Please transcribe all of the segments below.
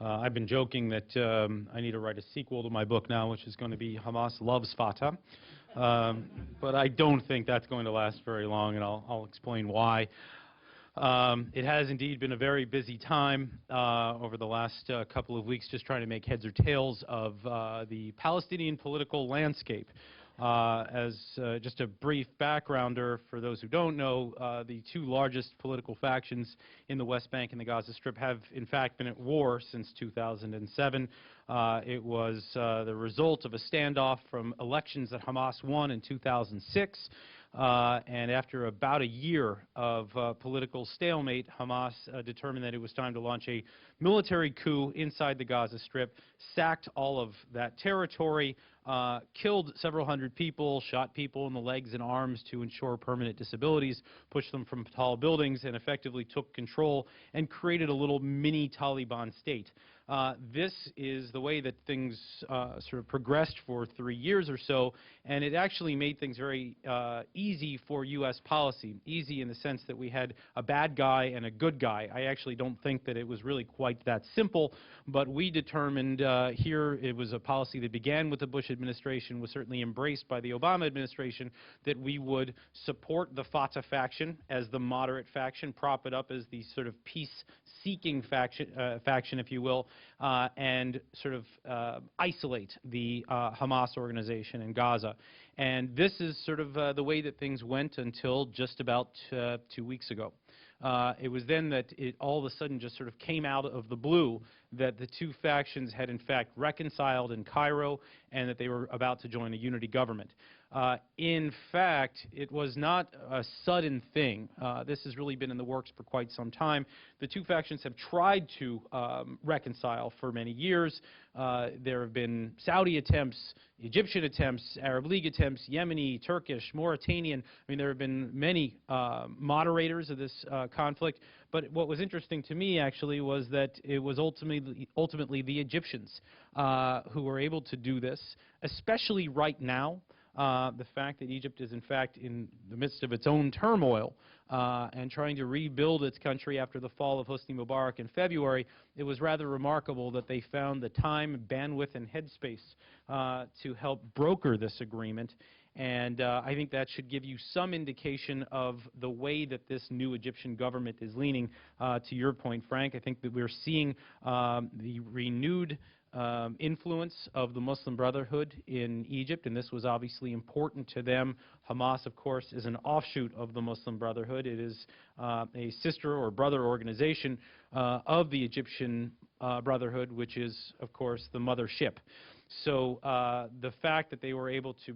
I've been joking that I need to write a sequel to my book now, which is going to be Hamas Loves Fatah. But I don't think that's going to last very long, and I'll explain why. It has indeed been a very busy time over the last couple of weeks, just trying to make heads or tails of the Palestinian political landscape. As just a brief backgrounder for those who don't know, the two largest political factions in the West Bank and the Gaza Strip have in fact been at war since 2007. It was the result of a standoff from elections that Hamas won in 2006. And after about a year of political stalemate, Hamas determined that it was time to launch a military coup inside the Gaza Strip, sacked all of that territory, killed several hundred people, shot people in the legs and arms to ensure permanent disabilities, pushed them from tall buildings, and effectively took control and created a little mini Taliban state. This is the way that things sort of progressed for 3 years or so, and it actually made things very easy for U.S. policy. Easy in the sense that we had a bad guy and a good guy. I actually don't think that it was really quite that simple, but we determined here it was a policy that began with the Bush administration, was certainly embraced by the Obama administration, that we would support the Fatah faction as the moderate faction, prop it up as the sort of peace-seeking faction, if you will, and sort of isolate the Hamas organization in Gaza. And this is sort of the way that things went until just about 2 weeks ago. It was then that it all of a sudden just sort of came out of the blue that the two factions had in fact reconciled in Cairo and that they were about to join a unity government. In fact, it was not a sudden thing. This has really been in the works for quite some time. The two factions have tried to reconcile for many years. There have been Saudi attempts, Egyptian attempts, Arab League attempts, Yemeni, Turkish, Mauritanian. I mean, there have been many moderators of this conflict. But what was interesting to me, actually, was that it was ultimately the Egyptians who were able to do this, especially right now. The fact that Egypt is, in fact, in the midst of its own turmoil and trying to rebuild its country after the fall of Hosni Mubarak in February, it was rather remarkable that they found the time, bandwidth, and headspace to help broker this agreement. And I think that should give you some indication of the way that this new Egyptian government is leaning. To your point, Frank, I think that we're seeing the renewed influence of the Muslim Brotherhood in Egypt, and this was obviously important to them. Hamas, of course, is an offshoot of the Muslim Brotherhood. It is a sister or brother organization of the Egyptian Brotherhood, which is, of course, the mothership. So the fact that they were able to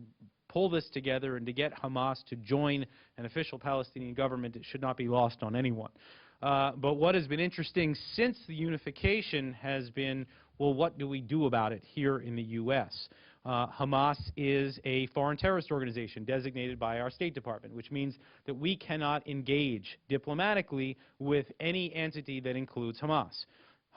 pull this together and to get Hamas to join an official Palestinian government, it should not be lost on anyone. But what has been interesting since the unification has been, well, what do we do about it here in the U.S.? Hamas is a foreign terrorist organization designated by our State Department, which means that we cannot engage diplomatically with any entity that includes Hamas.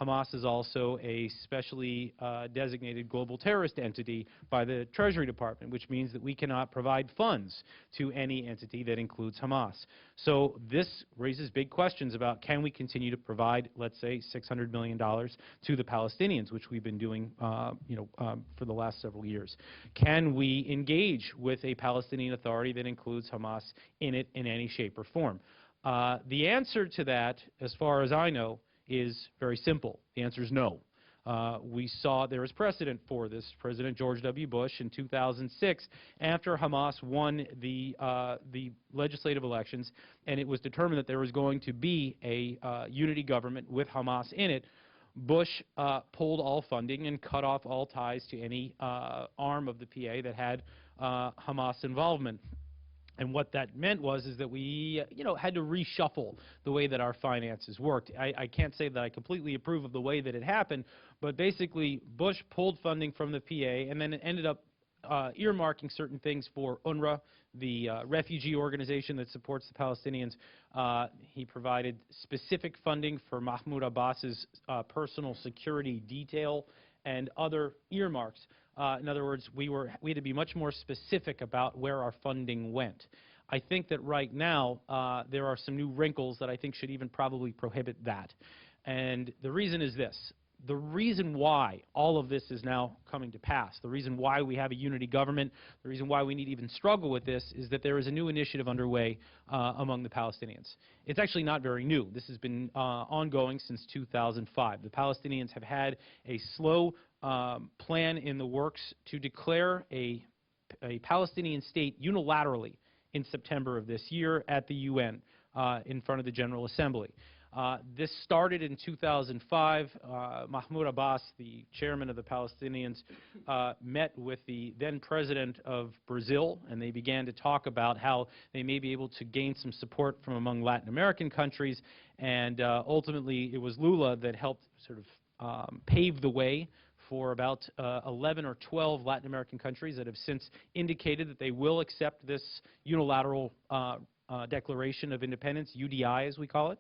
Hamas is also a specially designated global terrorist entity by the Treasury Department, which means that we cannot provide funds to any entity that includes Hamas. So this raises big questions about, can we continue to provide, let's say, $600 million to the Palestinians, which we've been doing for the last several years? Can we engage with a Palestinian Authority that includes Hamas in it in any shape or form? The answer to that, as far as I know, is very simple. The answer is no. We saw there is precedent for this. President George W. Bush in 2006, after Hamas won the legislative elections, and it was determined that there was going to be a unity government with Hamas in it, Bush pulled all funding and cut off all ties to any arm of the PA that had Hamas involvement. And what that meant is that we, had to reshuffle the way that our finances worked. I can't say that I completely approve of the way that it happened, but basically Bush pulled funding from the PA and then it ended up earmarking certain things for UNRWA, the refugee organization that supports the Palestinians. He provided specific funding for Mahmoud Abbas's personal security detail and other earmarks. In other words, we had to be much more specific about where our funding went. I think that right now there are some new wrinkles that I think should even probably prohibit that. And the reason is this. the reason why all of this is now coming to pass, the reason why we have a unity government, the reason why we need to even struggle with this is that there is a new initiative underway among the Palestinians. It's actually not very new. This has been ongoing since 2005. The Palestinians have had a slow plan in the works to declare a Palestinian state unilaterally in September of this year at the UN in front of the General Assembly. This started in 2005. Mahmoud Abbas, the chairman of the Palestinians, met with the then president of Brazil, and they began to talk about how they may be able to gain some support from among Latin American countries, and ultimately it was Lula that helped sort of pave the way for about 11 or 12 Latin American countries that have since indicated that they will accept this unilateral Declaration of Independence, UDI as we call it.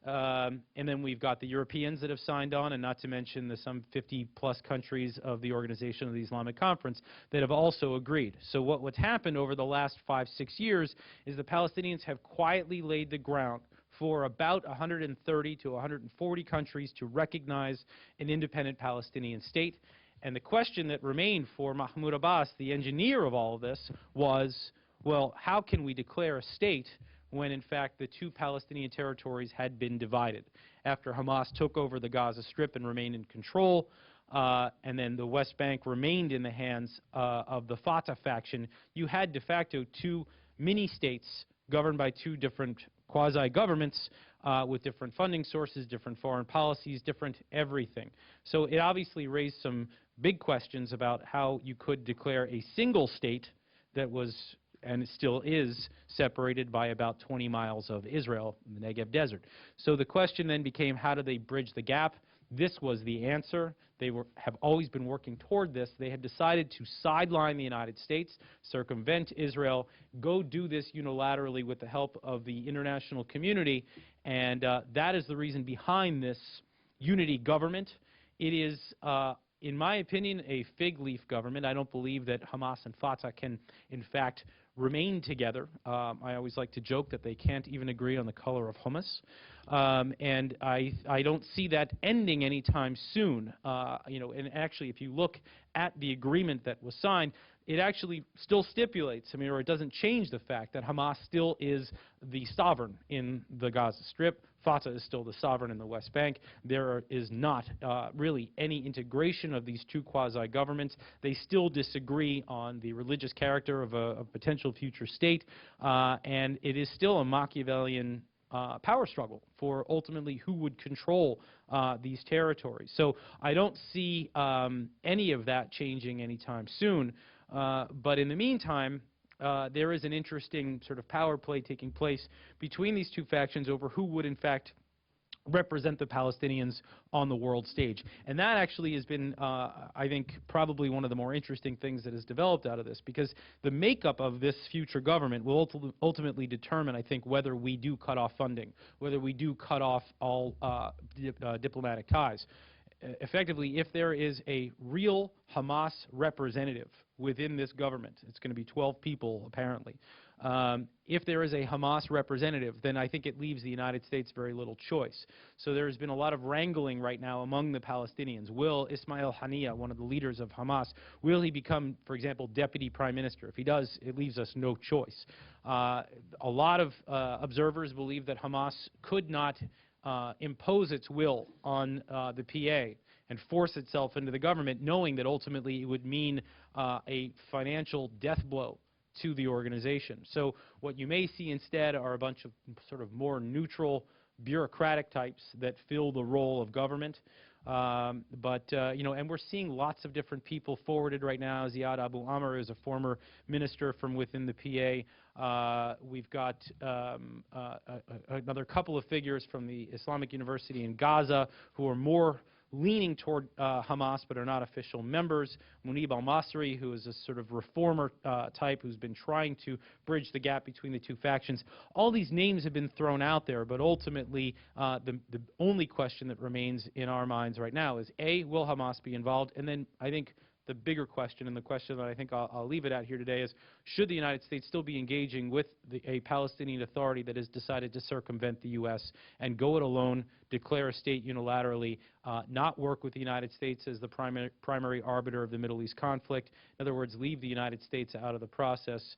And then we've got the Europeans that have signed on, and not to mention the some 50-plus countries of the Organization of the Islamic Conference that have also agreed. So what's happened over the last 5-6 years is the Palestinians have quietly laid the ground for about 130 to 140 countries to recognize an independent Palestinian state. And the question that remained for Mahmoud Abbas, the engineer of all of this, was, well, how can we declare a state when, in fact, the two Palestinian territories had been divided? After Hamas took over the Gaza Strip and remained in control, and then the West Bank remained in the hands of the Fatah faction, you had de facto two mini-states governed by two different quasi-governments with different funding sources, different foreign policies, different everything. So it obviously raised some big questions about how you could declare a single state that was, and it still is, separated by about 20 miles of Israel in the Negev Desert. So the question then became, how do they bridge the gap? This was the answer. They have always been working toward this. They had decided to sideline the United States, circumvent Israel, go do this unilaterally with the help of the international community, and that is the reason behind this unity government. It is, in my opinion, a fig leaf government. I don't believe that Hamas and Fatah can, in fact, remain together. I always like to joke that they can't even agree on the color of hummus. And I don't see that ending anytime soon. And actually, if you look at the agreement that was signed, it actually still stipulates, or it doesn't change the fact that Hamas still is the sovereign in the Gaza Strip. Fatah is still the sovereign in the West Bank. There is not really any integration of these two quasi-governments. They still disagree on the religious character of a potential future state, and it is still a Machiavellian power struggle for ultimately who would control these territories. So I don't see any of that changing anytime soon. But in the meantime, there is an interesting sort of power play taking place between these two factions over who would, in fact, represent the Palestinians on the world stage. And that actually has been, I think, probably one of the more interesting things that has developed out of this, because the makeup of this future government will ultimately determine, I think, whether we do cut off funding, whether we do cut off all diplomatic ties. Effectively, if there is a real Hamas representative within this government, it's going to be 12 people apparently. If there is a Hamas representative, then I think it leaves the United States very little choice. So there has been a lot of wrangling right now among the Palestinians. Will Ismail Haniyeh, one of the leaders of Hamas, will he become, for example, deputy prime minister? If he does, it leaves us no choice. A lot of observers believe that Hamas could not impose its will on the PA and force itself into the government, knowing that ultimately it would mean a financial death blow to the organization. So what you may see instead are a bunch of sort of more neutral bureaucratic types that fill the role of government. And we're seeing lots of different people forwarded right now. Ziad Abu Amr is a former minister from within the PA. We've got another couple of figures from the Islamic University in Gaza who are more leaning toward Hamas but are not official members. Munib al-Masri, who is a sort of reformer type who's been trying to bridge the gap between the two factions. All these names have been thrown out there, but ultimately the only question that remains in our minds right now is, A, will Hamas be involved? And then I think the bigger question, and the question that I think I'll leave it at here today is, should the United States still be engaging with a Palestinian Authority that has decided to circumvent the U.S. and go it alone, declare a state unilaterally, not work with the United States as the primary arbiter of the Middle East conflict, in other words, leave the United States out of the process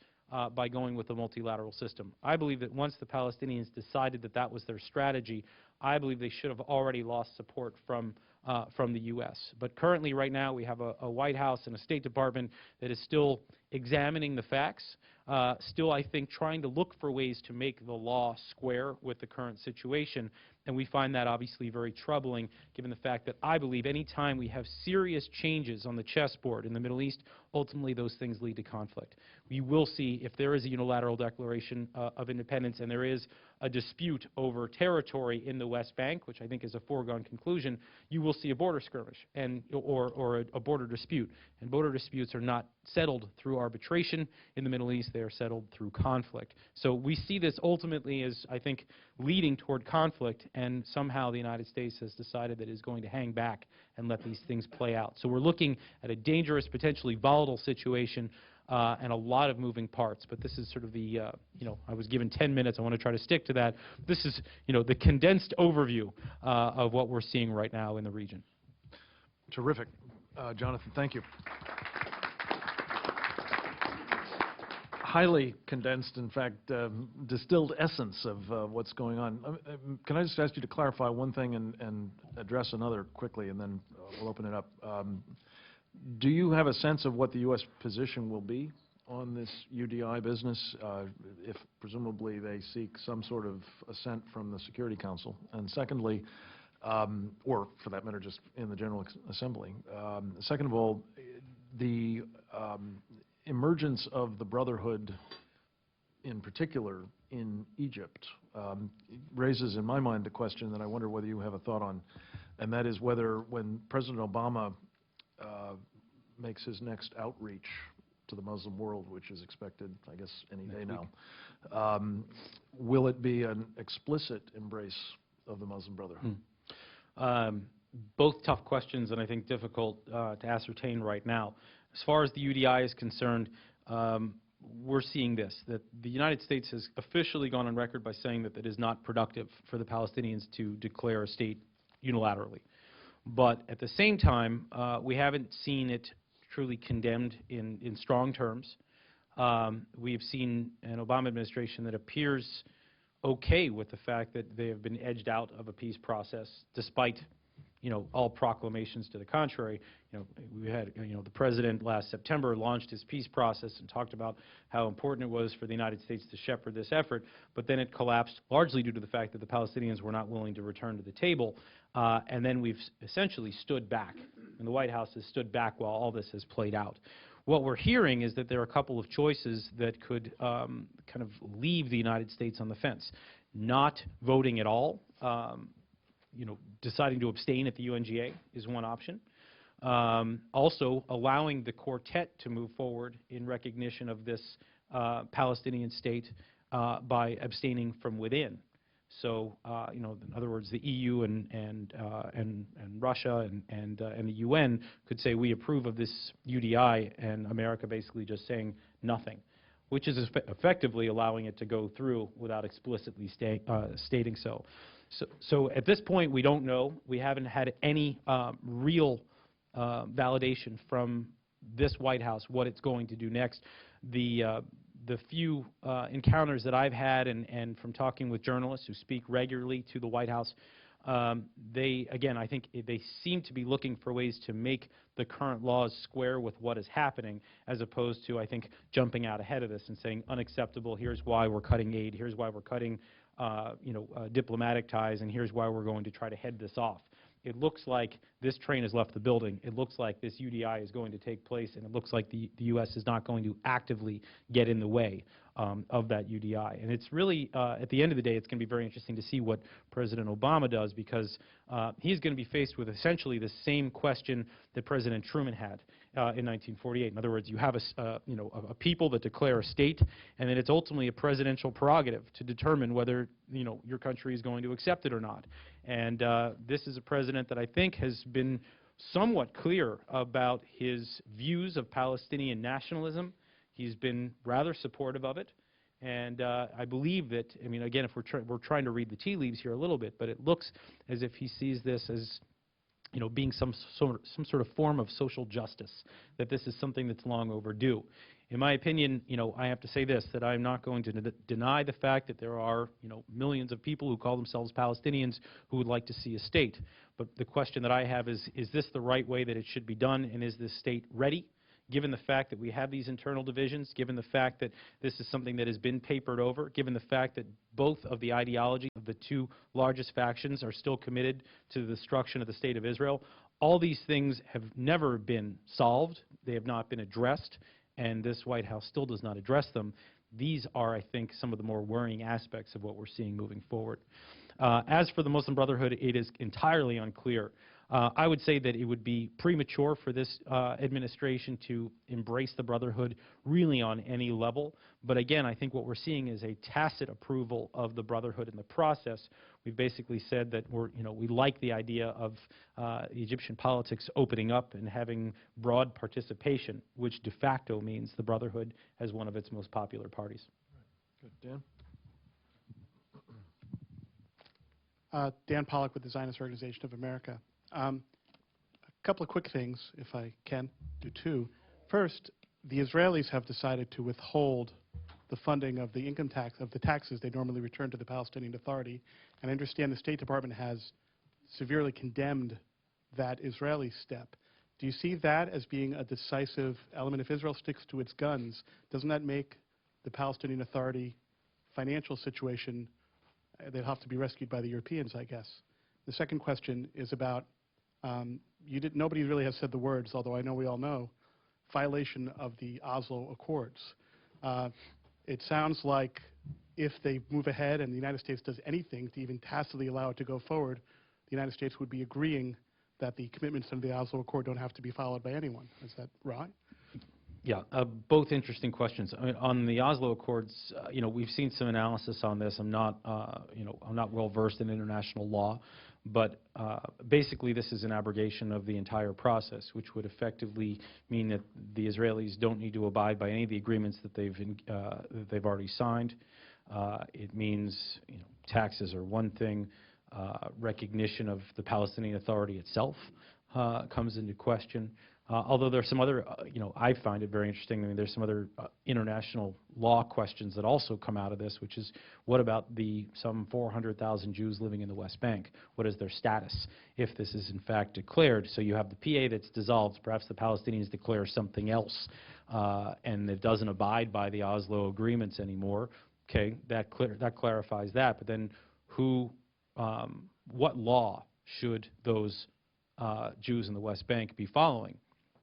by going with a multilateral system? I believe that once the Palestinians decided that that was their strategy, I believe they should have already lost support from the U.S. But currently, right now, we have a White House and a State Department that is still examining the facts, still, I think, trying to look for ways to make the law square with the current situation. And we find that obviously very troubling, given the fact that I believe any time we have serious changes on the chessboard in the Middle East, ultimately those things lead to conflict. We will see, if there is a unilateral declaration of independence and there is a dispute over territory in the West Bank, which I think is a foregone conclusion, you will see a border skirmish or a border dispute. And border disputes are not settled through arbitration in the Middle East. They are settled through conflict. So we see this ultimately as, I think, leading toward conflict, and somehow the United States has decided that it is going to hang back and let these things play out. So we're looking at a dangerous, potentially volatile situation and a lot of moving parts. But this is sort of the, I was given 10 minutes. I want to try to stick to that. This is, the condensed overview of what we're seeing right now in the region. Terrific. Jonathan, thank you. Highly condensed, in fact, distilled essence of what's going on. Can I just ask you to clarify one thing and address another quickly, and then we'll open it up. Do you have a sense of what the U.S. position will be on this UDI business, if presumably they seek some sort of assent from the Security Council? And secondly, or for that matter, just in the General Assembly. Second of all, the emergence of the Brotherhood, in particular in Egypt, raises in my mind a question that I wonder whether you have a thought on, and that is whether when President Obama makes his next outreach to the Muslim world, which is expected, I guess, any day now, will it be an explicit embrace of the Muslim Brotherhood? Both tough questions, and I think difficult to ascertain right now. As far as the UDI is concerned, we're seeing this, that the United States has officially gone on record by saying that it is not productive for the Palestinians to declare a state unilaterally. But at the same time, we haven't seen it truly condemned in strong terms. We've seen an Obama administration that appears okay with the fact that they have been edged out of a peace process, despite all proclamations to the contrary. We had, the president last September launched his peace process and talked about how important it was for the United States to shepherd this effort, but then it collapsed largely due to the fact that the Palestinians were not willing to return to the table, and then we've essentially stood back, and the White House has stood back while all this has played out. What we're hearing is that there are a couple of choices that could kind of leave the United States on the fence. Not voting at all, deciding to abstain at the UNGA is one option. Also, allowing the quartet to move forward in recognition of this Palestinian state by abstaining from within. So, in other words, the EU and Russia and the UN could say we approve of this UDI, and America basically just saying nothing, which is effectively allowing it to go through without explicitly stating so. So at this point, we don't know. We haven't had any real validation from this White House what it's going to do next. The few encounters that I've had and from talking with journalists who speak regularly to the White House, again, I think they seem to be looking for ways to make the current laws square with what is happening, as opposed to, I think, jumping out ahead of this and saying unacceptable, here's why we're cutting aid, here's why we're cutting diplomatic ties, and here's why we're going to try to head this off. It looks like this train has left the building. It looks like this UDI is going to take place, and it looks like the U.S. is not going to actively get in the way of that UDI. And it's really, at the end of the day, it's going to be very interesting to see what President Obama does, because he's going to be faced with essentially the same question that President Truman had in 1948. In other words, you have a people that declare a state, and then it's ultimately a presidential prerogative to determine whether your country is going to accept it or not. And this is a president that I think has been somewhat clear about his views of Palestinian nationalism. He's been rather supportive of it. And I believe that, I mean, again, if we're trying to read the tea leaves here a little bit, but it looks as if he sees this as, you know, being some sort of form of social justice, that this is something that's long overdue. In my opinion, you know, I have to say this, that I'm not going to deny the fact that there are, you know, millions of people who call themselves Palestinians who would like to see a state. But the question that I have is this the right way that it should be done, and is this state ready? Given the fact that we have these internal divisions, given the fact that this is something that has been papered over, given the fact that both of the ideologies of the two largest factions are still committed to the destruction of the State of Israel, all these things have never been solved. They have not been addressed, and this White House still does not address them. These are, I think, some of the more worrying aspects of what we're seeing moving forward. As for the Muslim Brotherhood, it is entirely unclear. I would say that it would be premature for this administration to embrace the Brotherhood really on any level. But again, I think what we're seeing is a tacit approval of the Brotherhood in the process. We've basically said that we like the idea of Egyptian politics opening up and having broad participation, which de facto means the Brotherhood has one of its most popular parties. Good. Dan? Dan Pollock with the Zionist Organization of America. A couple of quick things, if I can do two. First, the Israelis have decided to withhold the funding of the income tax, of the taxes they normally return to the Palestinian Authority. And I understand the State Department has severely condemned that Israeli step. Do you see that as being a decisive element? If Israel sticks to its guns, doesn't that make the Palestinian Authority financial situation, they'll have to be rescued by the Europeans, I guess. The second question is about, nobody really has said the words, although I know we all know, violation of the Oslo Accords. It sounds like if they move ahead and the United States does anything to even tacitly allow it to go forward, the United States would be agreeing that the commitments under the Oslo Accord don't have to be followed by anyone. Is that right? Yeah, both interesting questions. I mean, on the Oslo Accords, we've seen some analysis on this. I'm not well versed in international law, but basically this is an abrogation of the entire process, which would effectively mean that the Israelis don't need to abide by any of the agreements that they've already signed. It means taxes are one thing. Recognition of the Palestinian Authority itself comes into question. Although there's some other, I find it very interesting. I mean, there's some other international law questions that also come out of this, which is what about some 400,000 Jews living in the West Bank? What is their status if this is in fact declared? So you have the PA that's dissolved. Perhaps the Palestinians declare something else, and it doesn't abide by the Oslo agreements anymore. Okay, that clarifies that. But then what law should those Jews in the West Bank be following?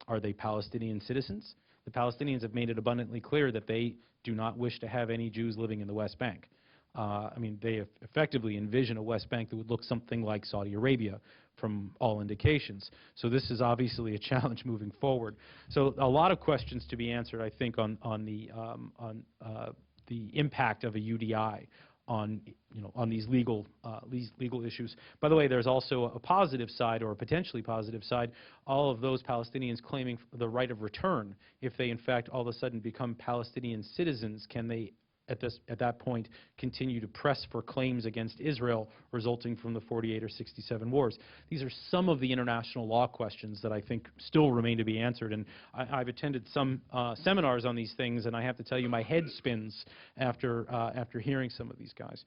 Are they Palestinian citizens? The Palestinians have made it abundantly clear that they do not wish to have any Jews living in the West Bank. I mean, they effectively envision a West Bank that would look something like Saudi Arabia from all indications. So this is obviously a challenge moving forward. So a lot of questions to be answered, I think, on the impact of a UDI on these legal issues. By the way, there's also a positive side, or a potentially positive side. All of those Palestinians claiming the right of return, if they in fact all of a sudden become Palestinian citizens, can they at that point continue to press for claims against Israel resulting from the 48 or 67 wars? These are some of the international law questions that I think still remain to be answered. And I've attended some seminars on these things, and I have to tell you, my head spins after hearing some of these guys.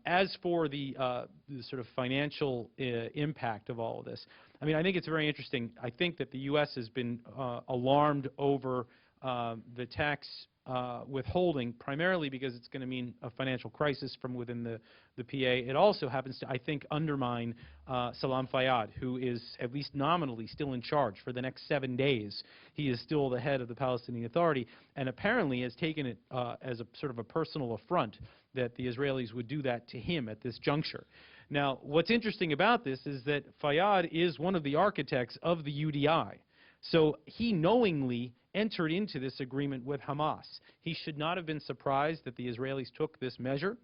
As for the sort of financial impact of all of this, I mean, I think it's very interesting. I think that the U.S. has been alarmed over the tax withholding, primarily because it's going to mean a financial crisis from within the PA. It also happens to, I think, undermine Salam Fayyad, who is at least nominally still in charge for the next 7 days. He is still the head of the Palestinian Authority, and apparently has taken it as a sort of a personal affront that the Israelis would do that to him at this juncture. Now, what's interesting about this is that Fayyad is one of the architects of the UDI. So he knowingly entered into this agreement with Hamas. He should not have been surprised that the Israelis took this measure.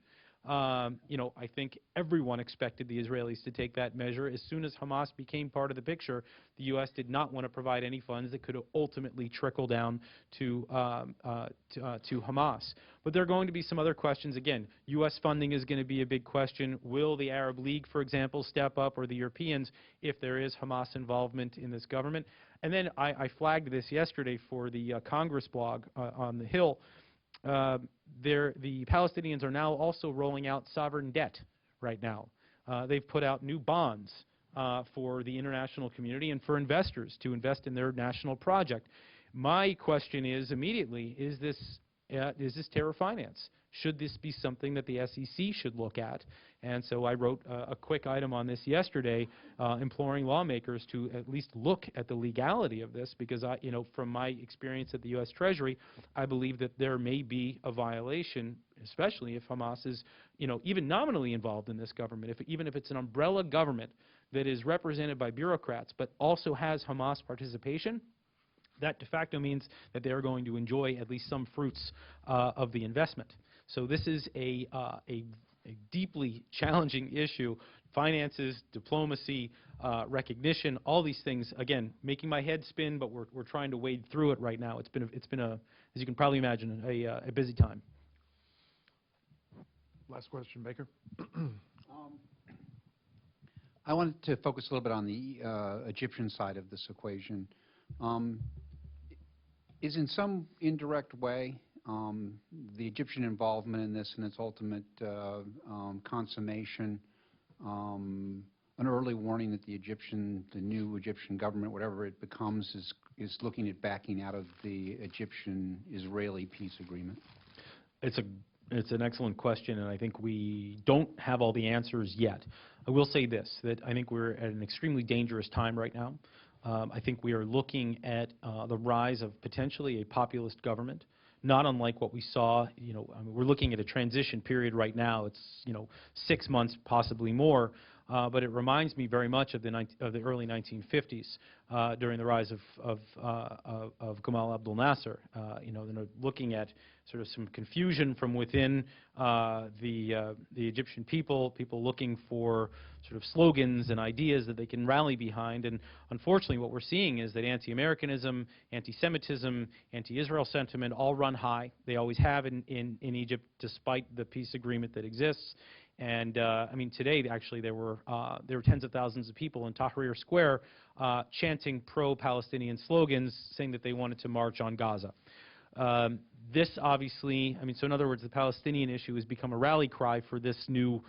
I think everyone expected the Israelis to take that measure. As soon as Hamas became part of the picture, the U.S. did not want to provide any funds that could ultimately trickle down to Hamas. But there are going to be some other questions. Again, U.S. funding is going to be a big question. Will the Arab League, for example, step up, or the Europeans, if there is Hamas involvement in this government? And then I flagged this yesterday for the Congress blog on the Hill. The Palestinians are now also rolling out sovereign debt right now. They've put out new bonds for the international community and for investors to invest in their national project. My question is immediately, is this terror finance? Should this be something that the SEC should look at? And so I wrote a quick item on this yesterday, imploring lawmakers to at least look at the legality of this, because from my experience at the U.S. Treasury, I believe that there may be a violation, especially if Hamas is, even nominally involved in this government, even if it's an umbrella government that is represented by bureaucrats, but also has Hamas participation. That de facto means that they are going to enjoy at least some fruits of the investment. So this is a deeply challenging issue. Finances, diplomacy, recognition, all these things, again, making my head spin, but we're trying to wade through it right now. It's been as you can probably imagine, a busy time. Last question, Baker. I wanted to focus a little bit on the Egyptian side of this equation. Is in some indirect way the Egyptian involvement in this and its ultimate consummation an early warning that the new Egyptian government, whatever it becomes, is looking at backing out of the Egyptian-Israeli peace agreement? It's an excellent question, and I think we don't have all the answers yet. I will say this, that I think we're at an extremely dangerous time right now. I think we are looking at the rise of potentially a populist government, not unlike what we saw. We're looking at a transition period right now. It's 6 months, possibly more, but it reminds me very much of the early 1950s during the rise of Gamal Abdel Nasser. Looking at sort of some confusion from within the Egyptian people looking for sort of slogans and ideas that they can rally behind. And unfortunately, what we're seeing is that anti-Americanism, anti-Semitism, anti-Israel sentiment all run high. They always have in Egypt, despite the peace agreement that exists. And today, actually, there were tens of thousands of people in Tahrir Square chanting pro-Palestinian slogans, saying that they wanted to march on Gaza. This obviously, so in other words, the Palestinian issue has become a rally cry for this new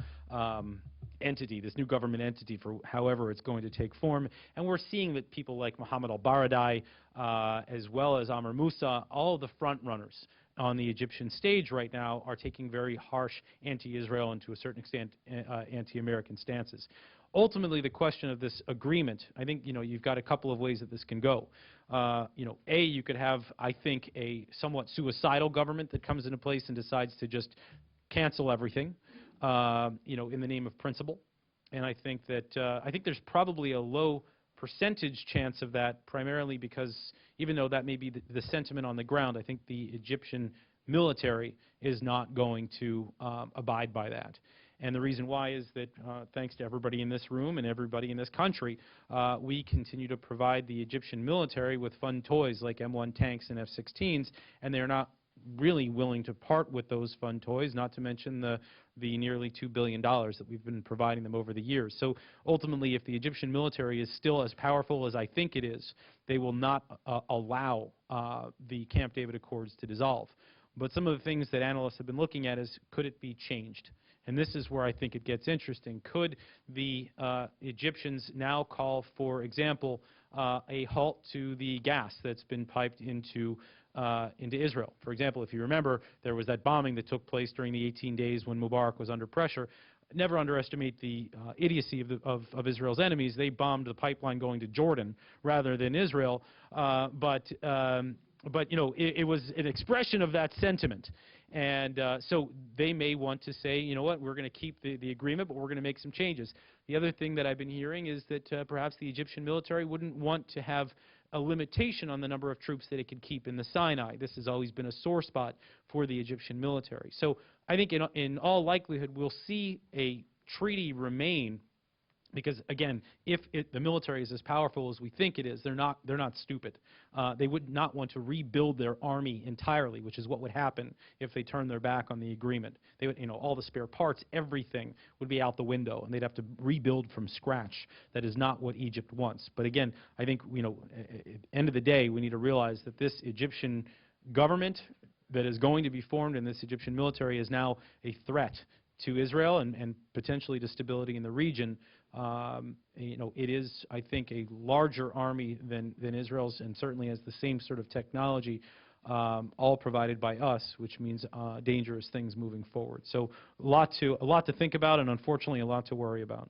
entity, this new government entity, for however it's going to take form. And we're seeing that people like Mohammed al-Baradei, as well as Amr Moussa, all of the front runners on the Egyptian stage right now, are taking very harsh anti-Israel and to a certain extent anti-American stances. Ultimately, the question of this agreement, I think you've got a couple of ways that this can go. You could have, I think, a somewhat suicidal government that comes into place and decides to just cancel everything, in the name of principle. And I think that there's probably a low percentage chance of that, primarily because even though that may be the sentiment on the ground, I think the Egyptian military is not going to abide by that. And the reason why is that thanks to everybody in this room and everybody in this country, we continue to provide the Egyptian military with fun toys like M1 tanks and F-16s, and they're not really willing to part with those fun toys, not to mention the nearly $2 billion that we've been providing them over the years. So ultimately, if the Egyptian military is still as powerful as I think it is, they will not allow the Camp David Accords to dissolve. But some of the things that analysts have been looking at is, could it be changed? And this is where I think it gets interesting. Could the Egyptians now call, for example, a halt to the gas that's been piped into Israel? For example, if you remember, there was that bombing that took place during the 18 days when Mubarak was under pressure. Never underestimate the idiocy of Israel's enemies. They bombed the pipeline going to Jordan rather than Israel. But it was an expression of that sentiment. And so they may want to say, you know what, we're going to keep the agreement, but we're going to make some changes. The other thing that I've been hearing is that perhaps the Egyptian military wouldn't want to have a limitation on the number of troops that it could keep in the Sinai. This has always been a sore spot for the Egyptian military. So I think in all likelihood we'll see a treaty remain, because again, if the military is as powerful as we think it is, they're not stupid. They would not want to rebuild their army entirely, which is what would happen if they turned their back on the agreement. They would, all the spare parts, everything would be out the window, and they'd have to rebuild from scratch. That is not what Egypt wants. But again, I think at the end of the day, we need to realize that this Egyptian government that is going to be formed and this Egyptian military is now a threat to Israel and potentially to stability in the region. It is, I think, a larger army than Israel's, and certainly has the same sort of technology, all provided by us, which means dangerous things moving forward. So a lot to think about, and unfortunately a lot to worry about.